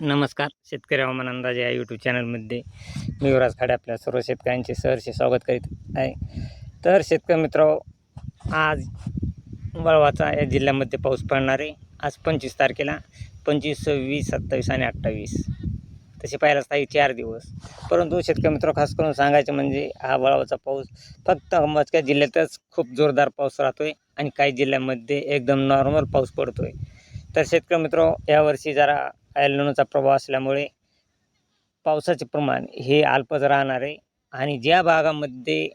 नमस्कार. शेतकरी हवामान अंदाज या यूट्यूब चॅनलमध्ये मी युवराज खाडे आपल्या सर्व शेतकऱ्यांचे सहर्ष स्वागत करीत आहे. तर शेतकरी मित्रांनो, आज वळवाचा या जिल्ह्यामध्ये पाऊस पडणार आहे. आज 25 तारखेला 25, 26, 27 आणि 28 तसे पाहायला असता 4 दिवस. परंतु शेतकरी मित्रांनो, खास करून सांगायचं म्हणजे हा वळवाचा पाऊस फक्त मोजक्या जिल्ह्यातच खूप जोरदार पाऊस राहतोय आणि काही जिल्ह्यांमध्ये एकदम नॉर्मल पाऊस पडतोय. तर शेतकरी मित्रांनो, यावर्षी जरा एल निनोचा प्रभाव असल्यामुळे पावसाचे प्रमाण हे अल्पच राहणार आहे आणि ज्या भागामध्ये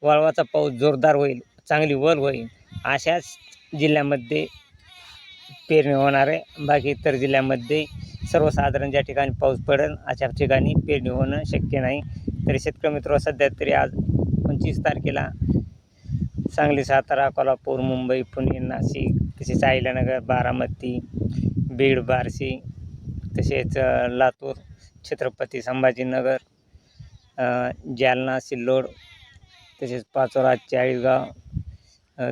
वळवाचा पाऊस जोरदार होईल, चांगली वल होईल, अशाच जिल्ह्यामध्ये पेरणी होणार आहे. बाकी इतर जिल्ह्यामध्ये सर्वसाधारण ज्या ठिकाणी पाऊस पडेल अशा ठिकाणी पेरणी होणं शक्य नाही. तरी शेतकरी मित्रांनो, सध्या तरी आज 25 तारखेला सांगली, सातारा, कोल्हापूर, मुंबई, पुणे, नाशिक, तसेच अहिल्यानगर, बारामती, बीड, बार्शी, तसेच लातूर, छत्रपती संभाजीनगर, जालना, सिल्लोड, तसेच पाचोरा, चाळीसगाव,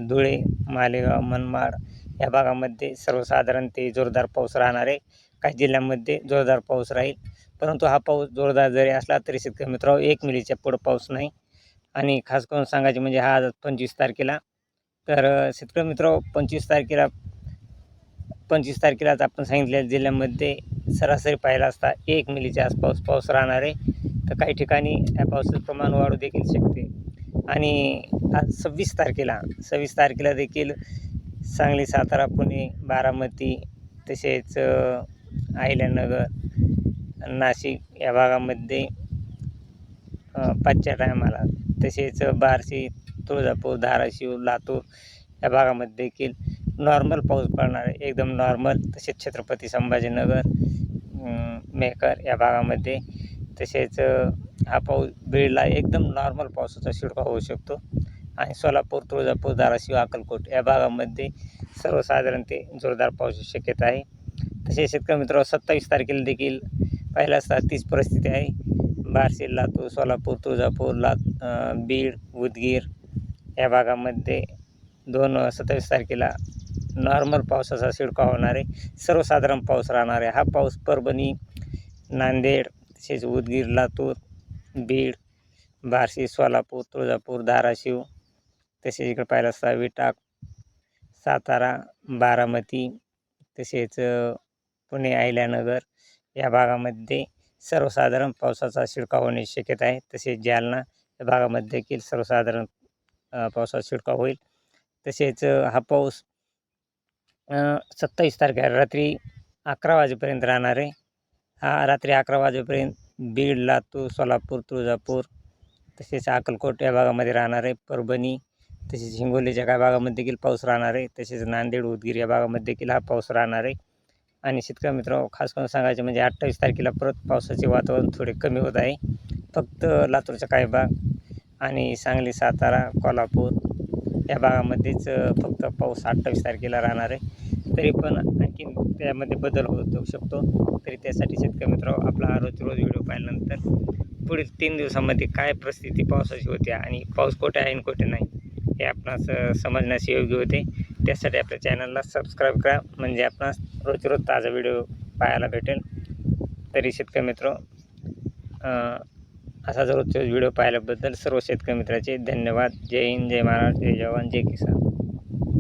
धुळे, मालेगाव, मनमाड या भागामध्ये सर्वसाधारण ते जोरदार पाऊस राहणार आहे. काही जिल्ह्यांमध्ये जोरदार पाऊस राहील, परंतु हा पाऊस जोरदार जरी असला तरी शेतकरी मित्रांनो 1 मिलीच्या पुढं पाऊस नाही. आणि खास करून सांगायचे म्हणजे हा आज 25 तारखेला, तर शेतकरी मित्रांनो 25 तारखेलाच आपण सांगितलेल्या जिल्ह्यामध्ये सरासरी पाहिला असता 1 मिलीच्या आसपास पाऊस राहणार आहे. तर काही ठिकाणी या पावसाचं प्रमाण वाढू देखील शकते. आणि आज 26 तारखेला देखील सांगली, सातारा, पुणे, बारामती, तसेच अहिल्यानगर, नाशिक या भागामध्ये 5च्या टायमाला, तसेच बार्शी, तुळजापूर, धाराशिव, लातूर या भागामध्ये देखील नॉर्मल पाऊस पडणार आहे, एकदम नॉर्मल. तसेच छत्रपती संभाजीनगर, मेहकर या भागामध्ये, तसेच हा पाऊस बीडला एकदम नॉर्मल पावसाचा शिडकाव होऊ शकतो. आणि सोलापूर, तुळजापूर, धाराशिव, अक्कलकोट या भागामध्ये सर्वसाधारण ते जोरदार पावसाची शक्यता आहे. तसेच शेतकरी मित्रांनो 27 तारखेला देखील पाहिलं असता तीच परिस्थिती आहे. बार्शी, लातूर, सोलापूर, तुळजापूर, बीड, उदगीर या भागामध्ये 27 तारखेला नॉर्मल पावसाचा शिडकाव होणार आहे, सर्वसाधारण पाऊस राहणार आहे. हा पाऊस परभणी, नांदेड, तसेच उदगीर, लातूर, बीड, बार्शी, सोलापूर, तुळजापूर, धाराशिव, तसेच इकडे पाहिलं असता विटा, सातारा, बारामती, तसेच पुणे, अहिल्यानगर या भागामध्ये सर्वसाधारण पावसाचा शिडकाव होण्याची शक्यता आहे. तसेच जालना या भागामध्ये देखील सर्वसाधारण पावसाचा शिडकाव होईल. तसेच हा पाऊस 27 तारखेला रात्री 11 वाजेपर्यंत राहणार आहे. हा रात्री 11 वाजेपर्यंत बीड, लातूर, सोलापूर, तुळजापूर, तसेच अक्कलकोट या भागामध्ये राहणार आहे. परभणी, तसेच हिंगोलीच्या काही भागामध्ये देखील पाऊस राहणार आहे. तसेच नांदेड, उदगीर या भागामध्ये देखील हा पाऊस राहणार आहे. आणि शेतकरी मित्रांनो, खास करून सांगायचे म्हणजे 28 तारखेला परत पावसाचे वातावरण थोडे कमी होत आहे. फक्त लातूरचा काही भाग आणि सांगली, सातारा, कोल्हापूर या भागामध्येच फक्त पाऊस 28 तारखेला राहणार आहे. तरी पण आणखीन त्यामध्ये बदल होऊ शकतो. तरी त्यासाठी शेतकरी मित्रांनो, आपला हा रोज व्हिडिओ पाहिल्यानंतर पुढील 3 दिवसामध्ये काय परिस्थिती पावसाची होते आणि पाऊस कुठे आहे आणि कुठे नाही हे आपणास समजण्यास योग्य होते. त्यासाठी आपल्या चॅनलला सबस्क्राईब करा, म्हणजे आपणास रोज ताजा व्हिडिओ पाहायला भेटेल. तरी शेतकरी मित्र, असा रोज व्हिडिओ पाहिल्याबद्दल सर्व शेतकरी मित्राचे धन्यवाद. जय हिंद, जय महाराष्ट्र, जय जवान, जय किसान.